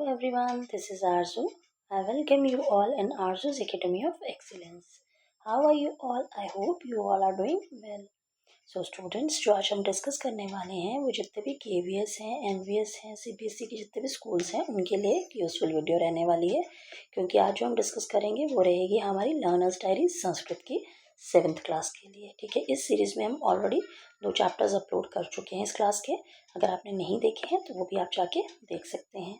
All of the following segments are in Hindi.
everyone, this is Arzu. I welcome you all in Arzu's Academy of Excellence. How are you all? I hope you all are doing well. So students, जो आज हम डिस्कस करने वाले हैं वो जितने भी KVS हैं, NVS हैं, CBSE के जितने भी स्कूल्स हैं उनके लिए एक यूजफुल वीडियो रहने वाली है, क्योंकि आज जो हम डिस्कस करेंगे वो रहेगी हमारी लर्नर्स डायरी संस्कृत की 7th क्लास के लिए। ठीक है, इस सीरीज़ में हम ऑलरेडी 2 चैप्टर्स अपलोड कर चुके हैं इस क्लास के। अगर आपने नहीं देखे हैं तो वो भी आप जाके देख सकते हैं।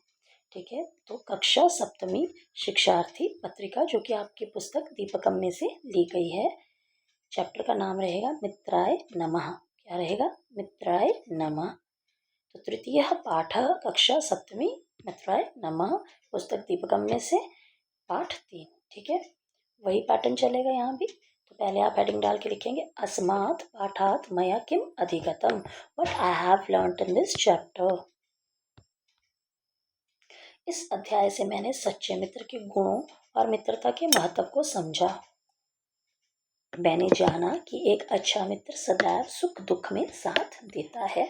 ठीक है, तो कक्षा सप्तमी शिक्षार्थी पत्रिका, जो कि आपकी पुस्तक दीपकम में से ली गई है। चैप्टर का नाम रहेगा मित्राय नमः। क्या रहेगा? मित्राय नमः। तो तृतीय पाठ कक्षा सप्तमी मित्राय नमः, पुस्तक दीपकम में से पाठ 3। ठीक है, वही पैटर्न चलेगा यहाँ भी। तो पहले आप हेडिंग डाल के लिखेंगे अस्मात् पाठात् मया किम अधिगतम, what I have learned in this chapter. इस अध्याय से मैंने सच्चे मित्र के गुणों और मित्रता के महत्व को समझा। मैंने जाना कि एक अच्छा मित्र सदैव सुख दुख में साथ देता है।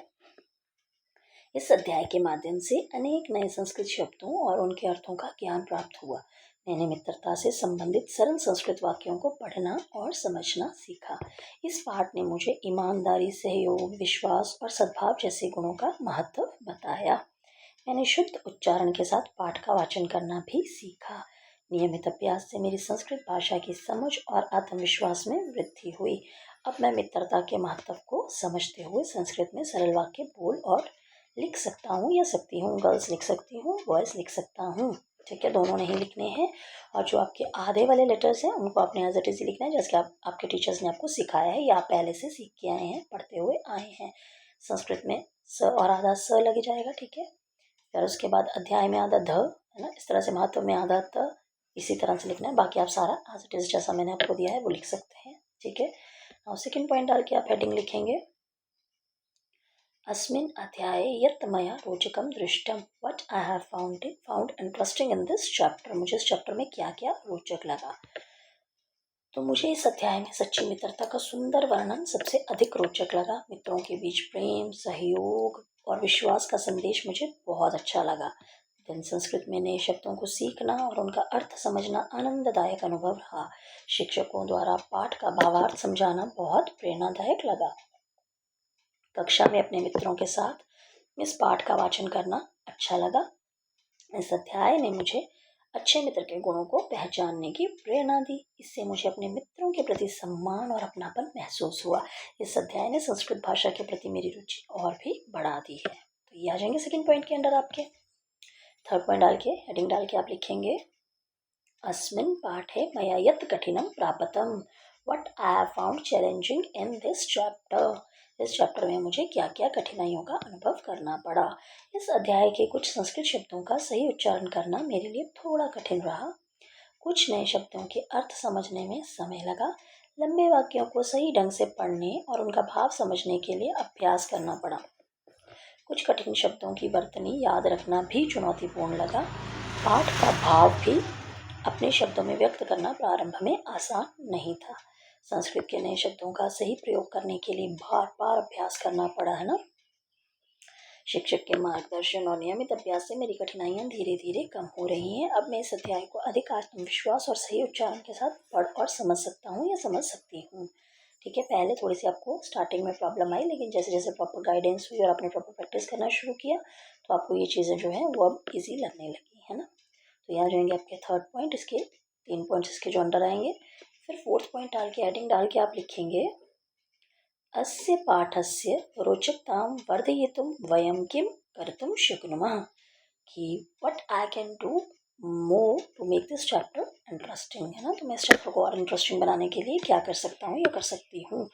इस अध्याय के माध्यम से अनेक नए संस्कृत शब्दों और उनके अर्थों का ज्ञान प्राप्त हुआ। मैंने मित्रता से संबंधित सरल संस्कृत वाक्यों को पढ़ना और समझना सीखा। इस पाठ ने मुझे ईमानदारी, सहयोग, विश्वास और सद्भाव जैसे गुणों का महत्व बताया। मैंने शुद्ध उच्चारण के साथ पाठ का वाचन करना भी सीखा। नियमित अभ्यास से मेरी संस्कृत भाषा की समझ और आत्मविश्वास में वृद्धि हुई। अब मैं मित्रता के महत्व को समझते हुए संस्कृत में सरल वाक्य बोल और लिख सकता हूँ या सकती हूँ। गर्ल्स लिख सकती हूँ, बॉयज़ लिख सकता हूँ। ठीक है, दोनों नहीं लिखने हैं। और जो आपके आधे वाले लेटर्स हैं उनको आपने एज इट इज लिखना है, जैसे आपके टीचर्स ने आपको सिखाया है या आप पहले से सीख के आए हैं, पढ़ते हुए आए हैं। संस्कृत में स और आधा स लग जाएगा। ठीक है, फिर उसके बाद अध्याय में आधा ध, है ना, इस तरह से महत्व में आधा त, इसी तरह से लिखना है। बाकी आप सारा एज इट इज जैसा मैंने आपको दिया है वो लिख सकते हैं। ठीक है, और सेकेंड पॉइंट डाल के आप हेडिंग लिखेंगे अस्मिन् अध्याये यत् मया रोचकं दृष्टम, what I have found interesting in this chapter. मुझे इस चैप्टर में क्या क्या रोचक लगा। तो मुझे इस अध्याय में सच्ची मित्रता का सुंदर वर्णन सबसे अधिक रोचक लगा। मित्रों के बीच प्रेम, सहयोग और विश्वास का संदेश मुझे बहुत अच्छा लगा। दिन संस्कृत में नए शब्दों को सीखना और उनका अर्थ समझना आनंददायक अनुभव रहा। शिक्षकों द्वारा पाठ का भावार्थ समझाना बहुत प्रेरणादायक लगा। कक्षा में अपने मित्रों के साथ इस पाठ का वाचन करना अच्छा लगा। इस अध्याय ने मुझे अच्छे मित्र के गुणों को पहचानने की प्रेरणा दी। इससे मुझे अपने मित्रों के प्रति सम्मान और अपनापन महसूस हुआ। इस अध्याय ने संस्कृत भाषा के प्रति मेरी रुचि और भी बढ़ा दी है। तो ये आ जाएंगे सेकेंड पॉइंट के अंडर आपके। थर्ड पॉइंट डाल के हेडिंग डाल के आप लिखेंगे अस्मिन् पाठे मया यत् कठिनं प्राप्तम, what I have found challenging in this chapter. इस चैप्टर में मुझे क्या क्या कठिनाइयों का अनुभव करना पड़ा। इस अध्याय के कुछ संस्कृत शब्दों का सही उच्चारण करना मेरे लिए थोड़ा कठिन रहा। कुछ नए शब्दों के अर्थ समझने में समय लगा। लंबे वाक्यों को सही ढंग से पढ़ने और उनका भाव समझने के लिए अभ्यास करना पड़ा। कुछ कठिन शब्दों की वर्तनी याद रखना भी चुनौतीपूर्ण लगा। पाठ का भाव भी अपने शब्दों में व्यक्त करना प्रारंभ में आसान नहीं था। संस्कृत के नए शब्दों का सही प्रयोग करने के लिए बार बार अभ्यास करना पड़ा, है ना। शिक्षक के मार्गदर्शन और नियमित अभ्यास से मेरी कठिनाइयां धीरे धीरे कम हो रही हैं। अब मैं इस अध्याय को अधिक आत्मविश्वास और सही उच्चारण के साथ पढ़ और समझ सकता हूँ या समझ सकती हूँ। ठीक है, पहले थोड़ी सी आपको स्टार्टिंग में प्रॉब्लम आई, लेकिन जैसे जैसे प्रॉपर गाइडेंस हुई और आपने प्रॉपर प्रैक्टिस करना शुरू किया तो आपको ये चीज़ें जो हैं वो अब ईजी लगने लगी, है ना। तो यहाँ जाएंगे आपके थर्ड पॉइंट, इसके 3 पॉइंट्स इसके जो अंडर आएंगे। फिर फोर्थ पॉइंट डाल के हेडिंग डाल के आप लिखेंगे अस्य पाठस्य रोचकतां वर्धयितुं वयं किं कर्तुं शक्नुमः, कि what I can do more to make this chapter interesting, है ना। तो मैं इस चैप्टर को और इंटरेस्टिंग बनाने के लिए क्या कर सकता हूँ या कर सकती हूँ।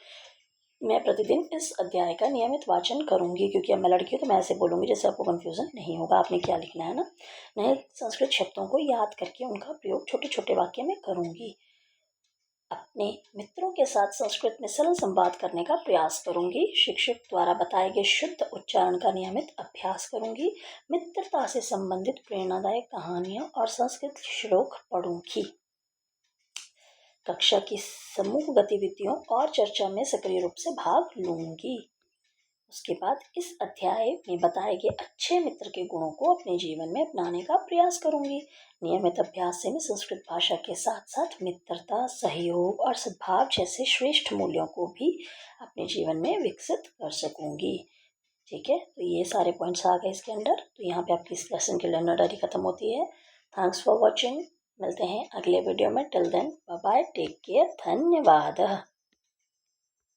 मैं प्रतिदिन इस अध्याय का नियमित वाचन करूंगी, क्योंकि अब मैं लड़की हूँ तो मैं ऐसे बोलूँगी जिससे आपको कन्फ्यूज़न नहीं होगा आपने क्या लिखना है ना। नए संस्कृत शब्दों को याद करके उनका प्रयोग छोटे छोटे वाक्य में करूंगी। अपने मित्रों के साथ संस्कृत में सरल संवाद करने का प्रयास करूंगी। शिक्षक द्वारा बताए गए शुद्ध उच्चारण का नियमित अभ्यास करूंगी। मित्रता से संबंधित प्रेरणादायक कहानियां और संस्कृत श्लोक पढ़ूंगी। कक्षा की समूह गतिविधियों और चर्चा में सक्रिय रूप से भाग लूंगी। उसके बाद इस अध्याय में बताए गए अच्छे मित्र के गुणों को अपने जीवन में अपनाने का प्रयास करूंगी। नियमित अभ्यास से मैं संस्कृत भाषा के साथ साथ मित्रता, सहयोग और सद्भाव जैसे श्रेष्ठ मूल्यों को भी अपने जीवन में विकसित कर सकूंगी। ठीक है, तो ये सारे पॉइंट्स आ गए इसके अंदर। तो यहाँ पे आपकी इस लेसन की लर्नर खत्म होती है। Thanks for watching. मिलते हैं अगले वीडियो में। Till then bye bye, take care, धन्यवाद।